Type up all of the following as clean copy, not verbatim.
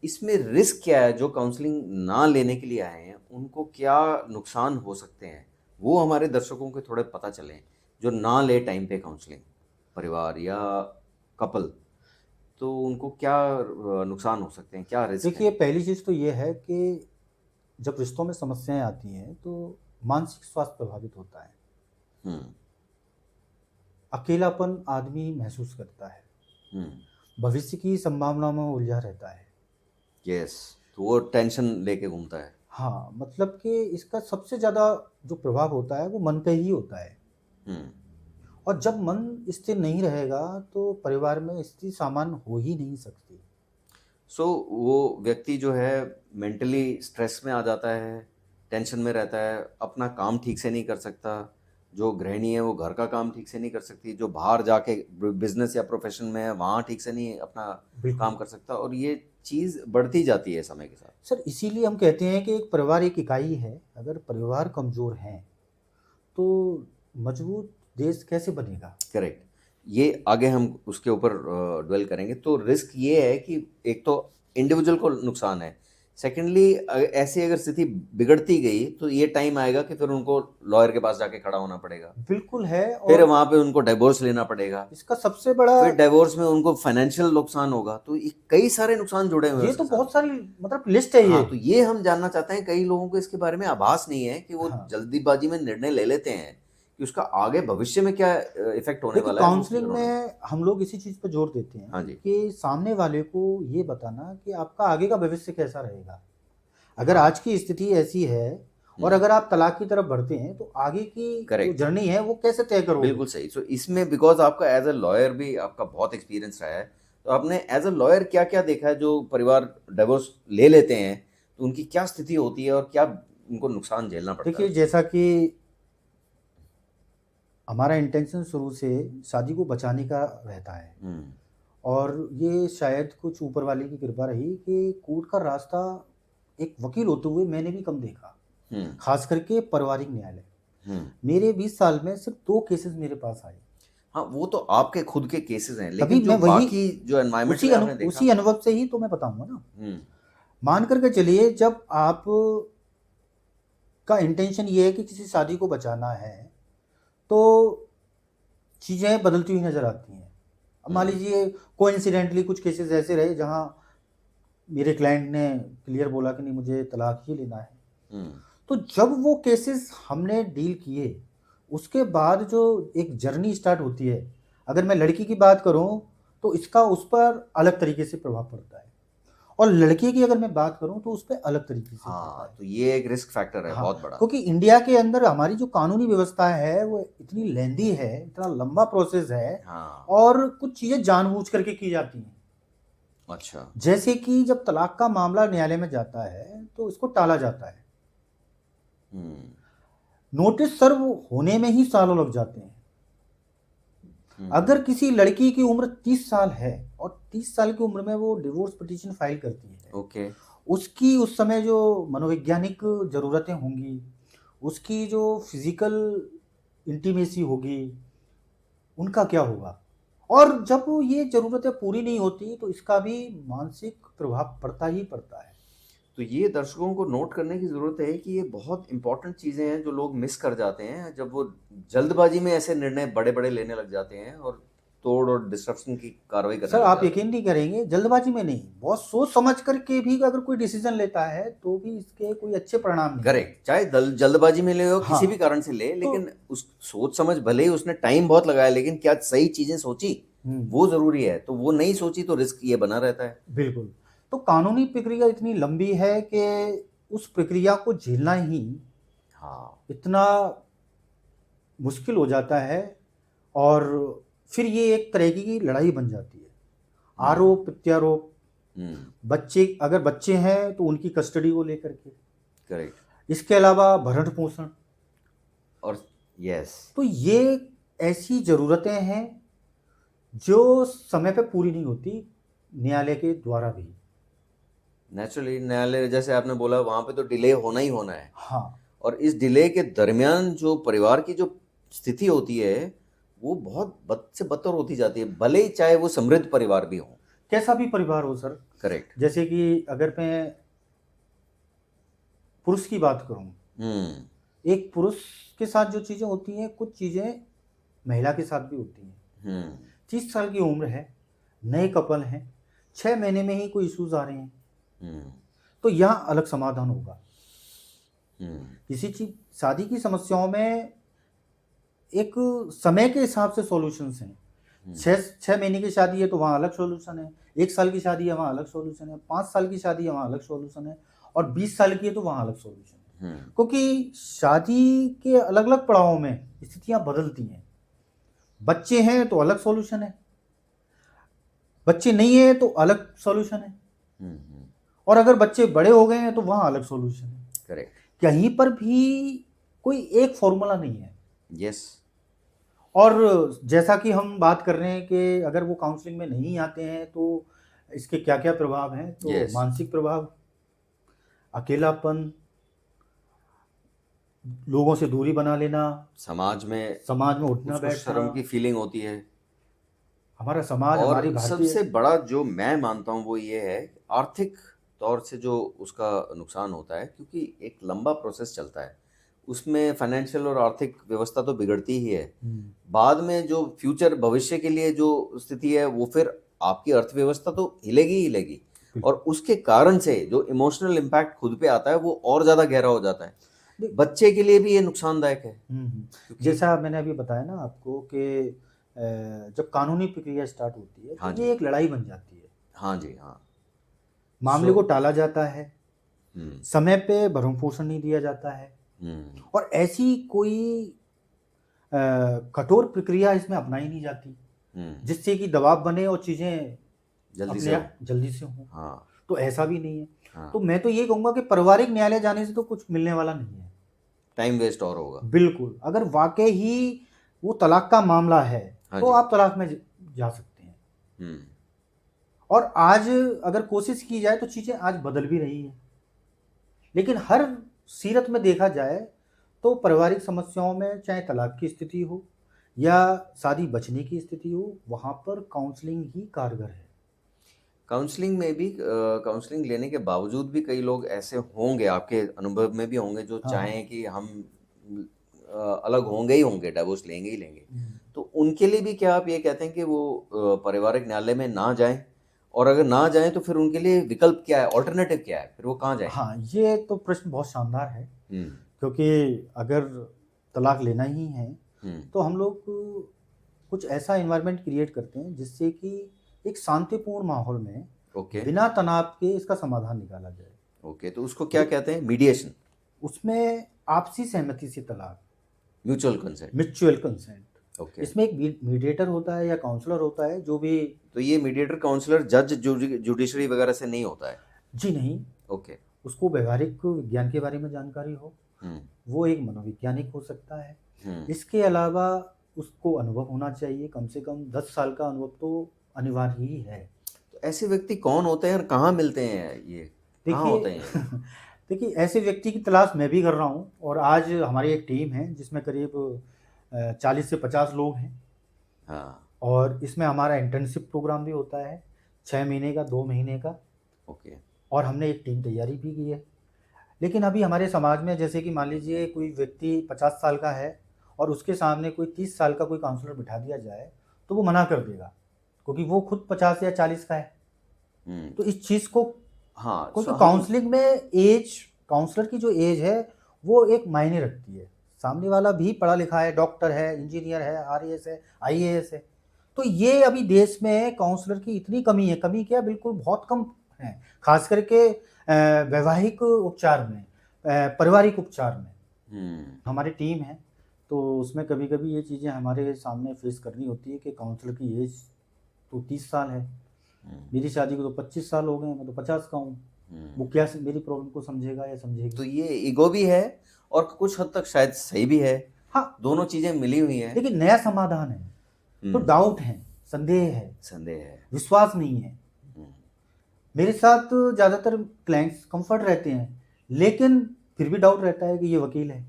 इसमें रिस्क क्या है? जो काउंसलिंग ना लेने के लिए आए हैं, उनको क्या नुकसान हो सकते हैं? वो हमारे दर्शकों को थोड़े पता चलें, जो ना ले टाइम पे काउंसलिंग, परिवार या कपल, तो उनको क्या नुकसान हो सकते हैं? क्या रिस्क देखिए, हैं? पहली चीज़ तो ये है कि जब रिश्तों में समस्याएँ आती हैं, तो मानसिक स्वास्थ्य प्रभावित होता है। हुँ, अकेलापन आदमी महसूस करता है। हुँ, भविष्य की संभावनाओं में उलझा रहता है। यस, तो वो टेंशन लेके घूमता है। हाँ, मतलब कि इसका सबसे ज़्यादा जो प्रभाव होता है, वो मन पे ही होता है। हुँ, और जब मन स्थिर नहीं रहेगा, तो परिवार में स्थिति सामान्य हो ही नहीं सकती। सो वो व्यक्ति जो है मेंटली स्ट्रेस में आ जाता है, टेंशन में रहता है, अपना काम ठीक से नहीं कर सकता। जो गृहिणी है वो घर का काम ठीक से नहीं कर सकती, जो बाहर जाके बिज़नेस या प्रोफ़ेशन में है वहाँ ठीक से नहीं अपना बिल्कुल। काम कर सकता और ये चीज़ बढ़ती जाती है समय के साथ। सर, इसीलिए हम कहते हैं कि एक परिवार एक इकाई है। अगर परिवार कमज़ोर हैं, तो मजबूत देश कैसे बनेगा? करेक्ट। ये आगे हम उसके ऊपर ड्वेल करेंगे। तो रिस्क ये है कि एक तो इंडिविजुअल को नुकसान है। सेकेंडली ऐसी अगर स्थिति बिगड़ती गई तो ये टाइम आएगा कि फिर उनको लॉयर के पास जाके खड़ा होना पड़ेगा। बिल्कुल है। फिर और वहाँ पे उनको डिवोर्स लेना पड़ेगा। इसका सबसे बड़ा फिर डिवोर्स में उनको फाइनेंशियल नुकसान होगा। तो ये कई सारे नुकसान जुड़े हुए हैं ये उसके तो साथ। बहुत सारी मतलब लिस्ट है ये। हाँ, तो ये हम जानना चाहते हैं, कई लोगों को इसके बारे में आभास नहीं है कि वो हाँ, जल्दीबाजी में निर्णय ले लेते हैं कि उसका आगे भविष्य में क्या इफ़ेक्ट होने देखिए, वाला है, वो क्लियर काउंसलिंग होना चाहिए। में हम लोग इसी चीज़ पे जोर देते हैं हाँ जी। कि सामने वाले को ये बताना कि आपका आगे का भविष्य कैसा रहेगा। अगर हाँ। आज की स्थिति ऐसी है हुँ, और अगर आप तलाक की तरफ बढ़ते हैं, तो आगे की जो करेक्ट। जर्नी है वो कैसे तय करोगे? बिल्कुल सही। सो इसमें बिकॉज़ आपका एज़ अ लॉयर भी आपका बहुत एक्सपीरियंस रहा है, तो आपने एज़ अ लॉयर क्या-क्या देखा है जो परिवार डिवोर्स ले लेते हैं, तो उनकी क्या स्थिति होती है और क्या उनको नुकसान झेलना पड़ता है देखिए, उसमें? जैसा कि हमारा इंटेंशन शुरू से शादी को बचाने का रहता है। हुँ, और ये शायद कुछ ऊपर वाले की कृपा रही कि कोर्ट का रास्ता एक वकील होते हुए मैंने भी कम देखा, हुँ, खास करके पारिवारिक न्यायालय। हुँ। मेरे 20 साल में सिर्फ 2 केसेस मेरे पास आए। हाँ, वो तो आपके खुद के केसेज़ हैं, तभी लेकिन जो मैं वही बाकी जो एनवायरनमेंट में आपने देखा। उसी अनुभव से ही तो मैं बताऊँगा ना। हुँ, मान कर के चलिए, जब आप का इंटेंशन ये है कि किसी शादी को बचाना है, तो चीज़ें बदलती हुई नज़र आती हैं। अब मान हुँ, लीजिए, कोइंसिडेंटली कुछ केसेस ऐसे रहे जहाँ मेरे क्लाइंट ने क्लियर बोला कि नहीं, मुझे तलाक ही लेना है। हुँ, तो जब वो केसेस हमने डील किए, उसके बाद जो एक जर्नी स्टार्ट होती है, अगर मैं लड़की की बात करूँ, तो इसका उस पर अलग तरीके से प्रभाव पड़ता है, और लड़के की अगर मैं बात करूँ, तो उस पे अलग तरीके से पड़ता हाँ, है। तो ये एक रिस्क फैक्टर है हाँ, बहुत बड़ा। क्योंकि इंडिया के अंदर हमारी जो कानूनी व्यवस्था है, वो इतनी लेंदी है, इतना लंबा प्रोसेस है, हाँ, और कुछ चीज़ें जानबूझ करके की जाती हैं। अच्छा। जैसे कि जब तलाक का मामला न्यायालय में जाता है, तो इसको टाला जाता है। हुँ, नोटिस सर्व होने में ही सालों लग जाते हैं। हुँ, अगर किसी लड़की की उम्र 30 साल है और 30 साल की उम्र में वो डिवोर्स पिटीशन फाइल करती है, ओके। उसकी उस समय जो मनोवैज्ञानिक ज़रूरतें होंगी, उसकी जो फिज़िकल इंटीमेसी होगी, उनका क्या होगा? और जब ये ज़रूरतें पूरी नहीं होती, तो इसका भी मानसिक प्रभाव पड़ता ही पड़ता है। तो ये दर्शकों को नोट करने की ज़रूरत है कि ये बहुत इम्पोर्टेंट चीज़ें हैं जो लोग मिस कर जाते हैं जब वो जल्दबाजी में ऐसे निर्णय बड़े-बड़े लेने लग जाते हैं और तोड़ और डिस्रप्शन की कार्रवाई करने सर, लग आप जाते यकीन हैं। नहीं करेंगे, जल्दबाज़ी में नहीं, बहुत सोच समझ कर के भी अगर कोई डिसीज़न लेता है, तो भी इसके कोई अच्छे परिणाम नहीं हैं। करेक्ट, चाहे जल्दबाजी में ले हो, किसी भी हाँ, कारण से ले, तो लेकिन उस सोच समझ भले ही उसने टाइम बहुत लगाया, लेकिन क्या सही चीज़ें सोची? हुँ, वो ज़रूरी है। तो वो नहीं सोची तो रिस्क ये बना रहता है। बिल्कुल। तो कानूनी प्रक्रिया इतनी लंबी है कि उस प्रक्रिया को झेलना ही हाँ। इतना मुश्किल हो जाता है, और फिर ये एक तरह की लड़ाई बन जाती है। हुँ, आरोप-प्रत्यारोप, हुँ, अगर बच्चे हैं, तो उनकी कस्टडी को लेकर के। करेक्ट इसके अलावा भरण-पोषण। और यस। तो ये ऐसी ज़रूरतें हैं जो समय पे पूरी नहीं होती, न्यायालय के द्वारा भी। नेचुरली न्यायालय जैसे आपने बोला वहाँ पे तो डिले होना ही होना है। हाँ, और इस डिले के दरमियान जो परिवार की जो स्थिति होती है, वो बहुत बद से बदतर होती जाती है, भले ही चाहे वो समृद्ध परिवार भी हो। कैसा भी परिवार हो सर, करेक्ट। जैसे कि अगर मैं पुरुष की बात करूं, एक पुरुष के साथ जो चीज़ें होती हैं, कुछ चीज़ें महिला के साथ भी होती हैं। 30 साल की उम्र है, नए कपल हैं, 6 महीने में ही कोई इश्यूज आ रहे हैं, तो यहाँ अलग समाधान होगा। किसी चीज शादी की समस्याओं में एक समय के हिसाब से सॉल्यूशंस हैं। 6 महीने की शादी है तो वहाँ अलग सॉल्यूशन है, 1 साल की शादी है वहाँ अलग सॉल्यूशन है, 5 साल की शादी है वहाँ अलग सॉल्यूशन है, और 20 साल की है तो वहाँ अलग सॉल्यूशन है। क्योंकि शादी के अलग अलग पड़ावों में स्थितियां बदलती हैं। बच्चे हैं तो अलग सॉल्यूशन है, बच्चे नहीं है तो अलग सॉल्यूशन है, और अगर बच्चे बड़े हो गए हैं तो वहाँ अलग सॉल्यूशन है। करेक्ट। कहीं पर भी कोई एक फॉर्मूला नहीं है। यस। और जैसा कि हम बात कर रहे हैं कि अगर वो काउंसलिंग में नहीं आते हैं तो इसके क्या क्या प्रभाव हैं, तो Yes. मानसिक प्रभाव, अकेलापन, लोगों से दूरी बना लेना, समाज में उठना उसको बैठना, शर्म की फीलिंग होती है। हमारा समाज, हमारी और भारतीय, सबसे बड़ा जो मैं मानता हूँ वो ये है, आर्थिक तौर से जो उसका नुकसान होता है, क्योंकि एक लंबा प्रोसेस चलता है, उसमें फाइनेंशियल और आर्थिक व्यवस्था तो बिगड़ती ही है। बाद में जो फ्यूचर भविष्य के लिए जो स्थिति है वो फिर आपकी अर्थव्यवस्था तो हिलेगी ही हिलेगी, और उसके कारण से जो इमोशनल इम्पैक्ट खुद पे आता है वो और ज़्यादा गहरा हो जाता है। बच्चे के लिए भी ये नुकसानदायक है। जैसा मैंने अभी बताया ना आपको कि जब कानूनी प्रक्रिया स्टार्ट होती है तो ये एक लड़ाई बन जाती है। हाँ जी, हाँ। मामले को टाला जाता है, समय पे भरण पोषण नहीं दिया जाता है, और ऐसी कोई कठोर प्रक्रिया इसमें अपनाई नहीं जाती जिससे कि दबाव बने और चीजें जल्दी से हों। हाँ। तो ऐसा भी नहीं है। हाँ। तो मैं तो ये कहूंगा कि पारिवारिक न्यायालय जाने से तो कुछ मिलने वाला नहीं है, टाइम वेस्ट और होगा। बिल्कुल। अगर वाकई ही वो तलाक का मामला है तो आप तलाक में जा सकते हैं। और आज अगर कोशिश की जाए तो चीजें आज बदल भी रही हैं, लेकिन हर सीरत में देखा जाए तो पारिवारिक समस्याओं में चाहे तलाक की स्थिति हो या शादी बचने की स्थिति हो, वहां पर काउंसलिंग ही कारगर है। काउंसलिंग में भी काउंसलिंग लेने के बावजूद भी कई लोग ऐसे होंगे, आपके अनुभव में भी होंगे, जो चाहें कि हम अलग होंगे ही होंगे, डिवोर्स लेंगे ही लेंगे, तो उनके लिए भी क्या आप ये कहते हैं कि वो पारिवारिक न्यायालय में ना जाएं, और अगर ना जाएं तो फिर उनके लिए विकल्प क्या है, ऑल्टरनेटिव क्या है, फिर वो कहाँ जाएं? हाँ, ये तो प्रश्न बहुत शानदार है, क्योंकि अगर तलाक लेना ही है तो हम लोग कुछ ऐसा एनवायरनमेंट क्रिएट करते हैं जिससे कि एक शांतिपूर्ण माहौल में बिना तनाव के इसका समाधान निकाला जाए। तो उसको क्या कहते हैं? मीडिएशन। उसमें आपसी सहमति से तलाक, म्यूचुअल कंसेंट। इसमें एक मीडिएटर होता है या काउंसलर होता है जो भी। तो ये मीडिएटर, काउंसलर, जज, जुडिशरी वगैरह से नहीं होता है? जी नहीं। उसको व्यवहारिक विज्ञान के बारे में जानकारी हो, वो एक मनोवैज्ञानिक हो सकता है। इसके अलावा उसको अनुभव होना चाहिए, कम से कम 10 साल का अनुभव तो अनिवार्य ही है। तो ऐसे व्यक्ति कौन होते हैं और कहाँ मिलते हैं, ये कहाँ होते हैं? देखिए, ऐसे व्यक्ति की तलाश मैं भी कर रहा हूँ, और आज हमारी एक टीम है जिसमें करीब 40 से 50 लोग हैं। हाँ। और इसमें हमारा इंटर्नशिप प्रोग्राम भी होता है, 6 महीने का, 2 महीने का। और हमने एक टीम तैयारी भी की है। लेकिन अभी हमारे समाज में जैसे कि मान लीजिए कोई व्यक्ति 50 साल का है और उसके सामने कोई 30 साल का कोई काउंसलर बिठा दिया जाए तो वो मना कर देगा, क्योंकि वो खुद 50 या 40 का है। तो इस चीज़ को, हाँ, क्योंकि काउंसलिंग में एज, काउंसलर की जो एज है वो एक मायने रखती है। सामने वाला भी पढ़ा लिखा है, डॉक्टर है, इंजीनियर है, आरएएस है, आईएएस है। तो ये अभी देश में काउंसलर की इतनी कमी है, कमी क्या, बिल्कुल बहुत कम है, खास करके वैवाहिक उपचार में, पारिवारिक उपचार में। हमारी टीम है तो उसमें कभी कभी ये चीज़ें हमारे सामने फेस करनी होती है कि काउंसलर की एज तो 30 साल है, मेरी शादी को तो 25 साल हो गए, मैं तो 50 का हूँ, वो क्या मेरी प्रॉब्लम को समझेगा या समझेगी? तो ये ईगो भी है और कुछ हद तक शायद सही भी है। हाँ, दोनों चीजें मिली हुई हैं। लेकिन नया समाधान है तो डाउट है, संदेह है, विश्वास नहीं है। मेरे साथ ज़्यादातर क्लाइंट्स कंफर्ट रहते हैं, लेकिन फिर भी डाउट रहता है कि ये वकील है,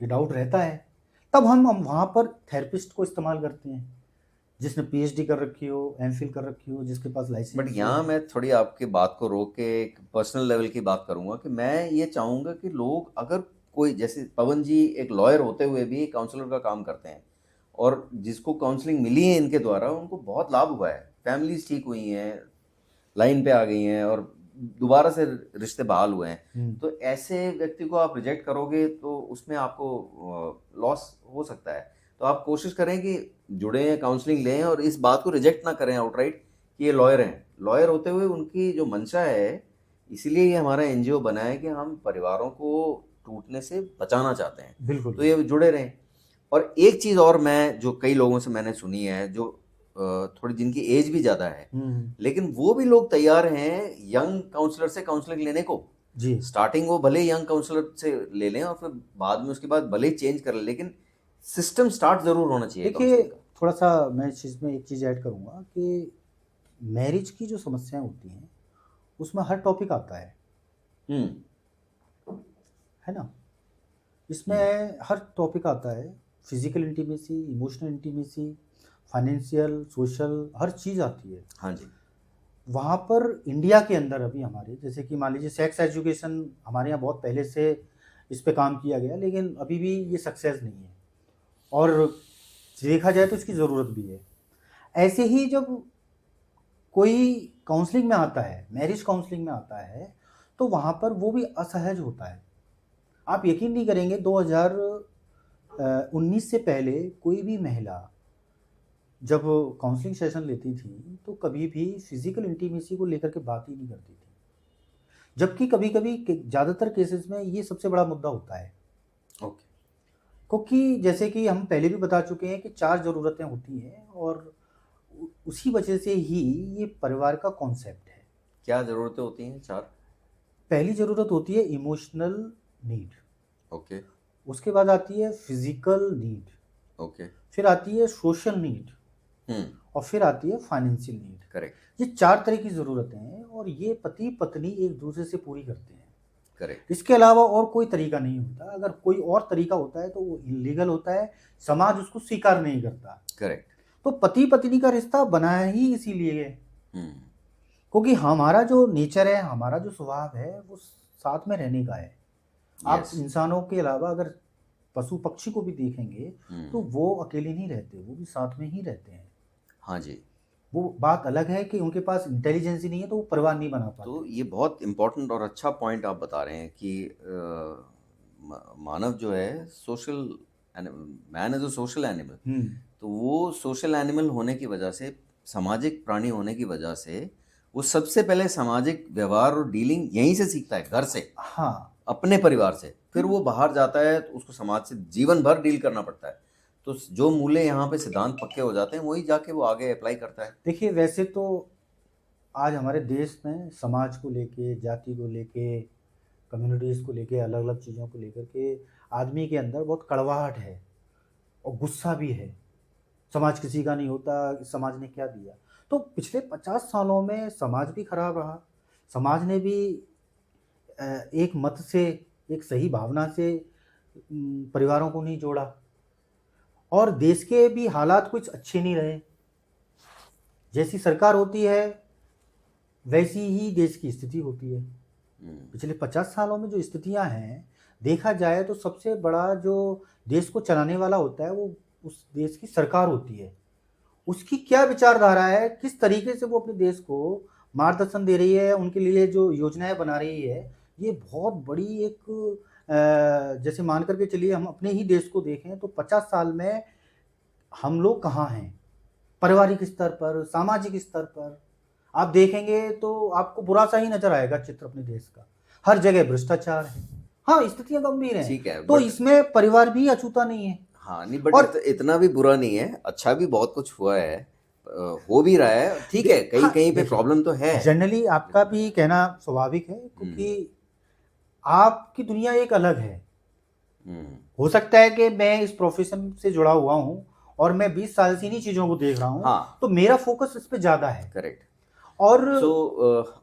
ये डाउट रहता है। तब हम वहाँ पर थेरेपिस्ट को इस्तेमाल करते हैं जिसने पीएचडी कर रखी हो, एमफिल कर रखी हो, जिसके पास बट लाइसेंस हो। यहाँ मैं थोड़ी आपकी बात को रोक के एक पर्सनल लेवल की बात करूँगा कि मैं ये चाहूँगा कि लोग अगर कोई जैसे पवन जी एक लॉयर होते हुए भी काउंसलर का काम करते हैं और जिसको काउंसलिंग मिली है इनके द्वारा उनको बहुत लाभ हुआ है, फैमिलीज ठीक हुई हैं, लाइन पे आ गई हैं और दोबारा से रिश्ते बहाल हुए हैं। तो ऐसे व्यक्ति को आप रिजेक्ट करोगे तो उसमें आपको लॉस हो सकता है। तो आप कोशिश करें कि जुड़ें, काउंसलिंग लें और इस बात को रिजेक्ट ना करें आउटराइट कि ये लॉयर हैं। लॉयर होते हुए उनकी जो मंशा है, इसीलिए ये हमारा एनजीओ बना है कि हम परिवारों को टूटने से बचाना चाहते हैं। बिल्कुल। तो ये जुड़े रहें। और एक चीज़ और मैं जो कई लोगों से मैंने सुनी है जो थोड़ी जिनकी एज भी ज़्यादा है, लेकिन वो भी लोग तैयार हैं यंग काउंसलर से काउंसलिंग लेने को। जी। स्टार्टिंग वो भले यंग काउंसलर से ले लें और फिर बाद में उसके बाद भले ही चेंज कर लें, लेकिन सिस्टम स्टार्ट ज़रूर होना चाहिए देखिए, काउंसलिंग का। थोड़ा सा मैं इस चीज़ में एक चीज़ ऐड करूँगा कि मैरिज की जो समस्याएं होती हैं उसमें हर टॉपिक आता है ना। इसमें हर टॉपिक आता है, physical intimacy, emotional intimacy, financial, social, हर चीज़ आती है। हाँ जी। वहाँ पर इंडिया के अंदर अभी हमारे जैसे कि मान लीजिए सेक्स एजुकेशन हमारे यहाँ बहुत पहले से इस पे काम किया गया, लेकिन अभी भी ये सक्सेस नहीं है और देखा जाए तो इसकी ज़रूरत भी है। ऐसे ही जब कोई काउंसलिंग में आता है, मैरिज काउंसलिंग में आता है, तो वहाँ पर वो भी असहज होता है। आप यकीन नहीं करेंगे 2019 से पहले कोई भी महिला जब काउंसलिंग सेशन लेती थी तो कभी भी फिजिकल इंटीमेसी को लेकर के बात ही नहीं करती थी, जबकि कभी कभी ज़्यादातर केसेस में ये सबसे बड़ा मुद्दा होता है। ओके। क्योंकि जैसे कि हम पहले भी बता चुके हैं कि 4 ज़रूरतें होती हैं और उसी वजह से ही ये परिवार का कॉन्सेप्ट है। क्या ज़रूरतें होती हैं 4? पहली ज़रूरत होती है इमोशनल नीड, ओके। उसके बाद आती है फिजिकल नीड, ओके। फिर आती है सोशल नीड हम्म। और फिर आती है फाइनेंशियल नीड। करेक्ट। ये 4 तरह की ज़रूरतें हैं और ये पति पत्नी एक दूसरे से पूरी करते हैं। करेक्ट। इसके अलावा और कोई तरीका नहीं होता। अगर कोई और तरीका होता है तो वो इलीगल होता है, समाज उसको स्वीकार नहीं करता। करेक्ट। तो पति पत्नी का रिश्ता बनाया ही इसीलिए है हम्म। क्योंकि हमारा जो नेचर है, हमारा जो स्वभाव है, वो साथ में रहने का है। आप यस। इंसानों के अलावा अगर पशु पक्षी को भी देखेंगे तो हम्म। वो अकेले नहीं रहते, वो भी साथ में ही रहते हैं। हाँ जी। वो बात अलग है कि उनके पास इंटेलिजेंस ही नहीं है तो वो परिवार नहीं बना तो पाते। ये बहुत इम्पोर्टेंट और अच्छा पॉइंट आप बता रहे हैं कि मानव जो है social, man is a social animal. तो वो सोशल एनिमल होने की वजह से, सामाजिक प्राणी होने की वजह से वो सबसे पहले सामाजिक व्यवहार और डीलिंग यहीं से सीखता है, घर से, हाँ। अपने परिवार से। फिर वो बाहर जाता है तो उसको समाज से जीवन भर डील करना पड़ता है। तो जो मूल्य यहाँ पे सिद्धांत पक्के हो जाते हैं वही जाके वो आगे अप्लाई करता है। देखिए, वैसे तो आज हमारे देश में समाज को लेके, जाति को लेके, कम्युनिटीज़ को लेके, अलग अलग चीज़ों को लेकर के आदमी के अंदर बहुत कड़वाहट है और गुस्सा भी है। समाज किसी का नहीं होता, समाज ने क्या दिया। तो पिछले 50 सालों में समाज भी खराब रहा, समाज ने भी एक मत से, एक सही भावना से परिवारों को नहीं जोड़ा और देश के भी हालात कुछ अच्छे नहीं रहे। जैसी सरकार होती है वैसी ही देश की स्थिति होती है। पिछले 50 सालों में जो स्थितियां हैं, देखा जाए तो सबसे बड़ा जो देश को चलाने वाला होता है वो उस देश की सरकार होती है। उसकी क्या विचारधारा है, किस तरीके से वो अपने देश को मार्गदर्शन दे रही है, उनके लिए जो योजनाएं बना रही है, ये बहुत बड़ी एक जैसे मान करके चलिए हम अपने ही देश को देखें तो 50 साल में हम लोग कहाँ हैं, पारिवारिक स्तर पर, सामाजिक स्तर पर आप देखेंगे तो आपको बुरा सा ही नजर आएगा चित्र अपने देश का। हर जगह भ्रष्टाचार है। हाँ, स्थितियां गंभीर हैं। ठीक है, तो इसमें परिवार भी अछूता नहीं है। हाँ नहीं, बट और इतना भी बुरा नहीं है, अच्छा भी बहुत कुछ हुआ है, हो भी रहा है। ठीक है, कहीं हाँ, कहीं पे देखिए, प्रॉब्लम तो है। जनरली आपका भी कहना स्वाभाविक है क्योंकि आपकी दुनिया एक अलग है। हो सकता है कि मैं इस प्रोफेशन से जुड़ा हुआ हूँ और मैं 20 साल से इन्हीं चीज़ों को देख रहा हूँ। हाँ। तो मेरा फोकस इस पे ज़्यादा है। करेक्ट। और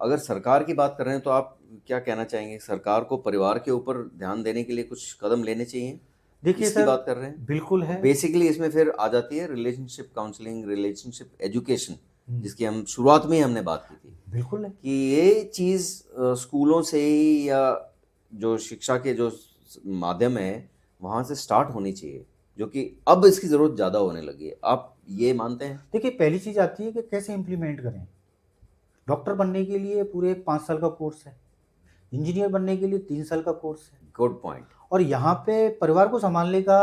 अगर सरकार की बात कर रहे हैं तो आप क्या कहना चाहेंगे, सरकार को परिवार के ऊपर ध्यान देने के लिए कुछ कदम लेने चाहिए? देखिए इसकी सर, बात कर रहे हैं। बिल्कुल है। बेसिकली इसमें फिर आ जाती है रिलेशनशिप काउंसलिंग, रिलेशनशिप एजुकेशन, हुँ, जिसकी हम शुरुआत में ही हमने बात की थी बिल्कुल है। कि ये चीज़ स्कूलों से ही या जो शिक्षा के जो माध्यम है वहाँ से स्टार्ट होनी चाहिए, जो कि अब इसकी ज़रूरत ज़्यादा होने लगी है। आप ये मानते हैं? देखिए, पहली चीज़ आती है कि कैसे इम्प्लीमेंट करें। डॉक्टर बनने के लिए पूरे 5 साल का कोर्स है, इंजीनियर बनने के लिए 3 साल का कोर्स है, गुड पॉइंट, और यहाँ पे परिवार को सँभालने का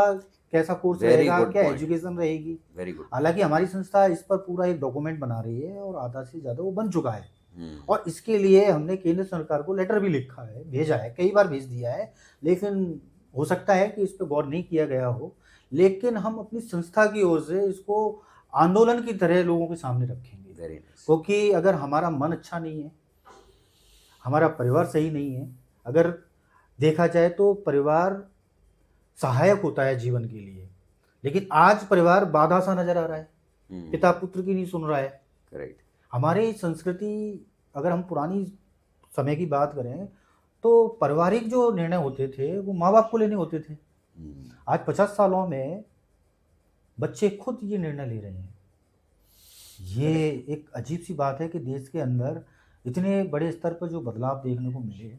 कैसा कोर्स वेरी रहेगा, गुड क्या पॉइंट, एजुकेशन रहेगी। Very good point. हालाँकि हमारी संस्था इस पर पूरा एक डॉक्यूमेंट बना रही है और आधा से ज़्यादा वो बन चुका है, हुँ, और इसके लिए हमने केंद्र सरकार को लेटर भी लिखा है, भेजा है, कई बार भेज दिया है, लेकिन हो सकता है कि इस पे गौर नहीं किया गया हो। लेकिन हम अपनी संस्था की ओर से इसको आंदोलन की तरह लोगों के सामने रखेंगे, वेरी नाइस। क्योंकि अगर हमारा मन अच्छा नहीं है, हमारा परिवार सही नहीं है, अगर देखा जाए तो परिवार सहायक होता है जीवन के लिए, लेकिन आज परिवार बाधा सा नज़र आ रहा है, हुँ, पिता पुत्र की नहीं सुन रहा है। करेक्ट। हमारी संस्कृति, अगर हम पुरानी समय की बात करें, तो पारिवारिक जो निर्णय होते थे, वो माँ-बाप को लेने होते थे। हुँ, आज 50 सालों में बच्चे खुद ये निर्णय ले रहे हैं। ये करेक्ट। एक अजीब-सी बात है कि देश के अंदर इतने बड़े स्तर पर जो बदलाव देखने को मिले।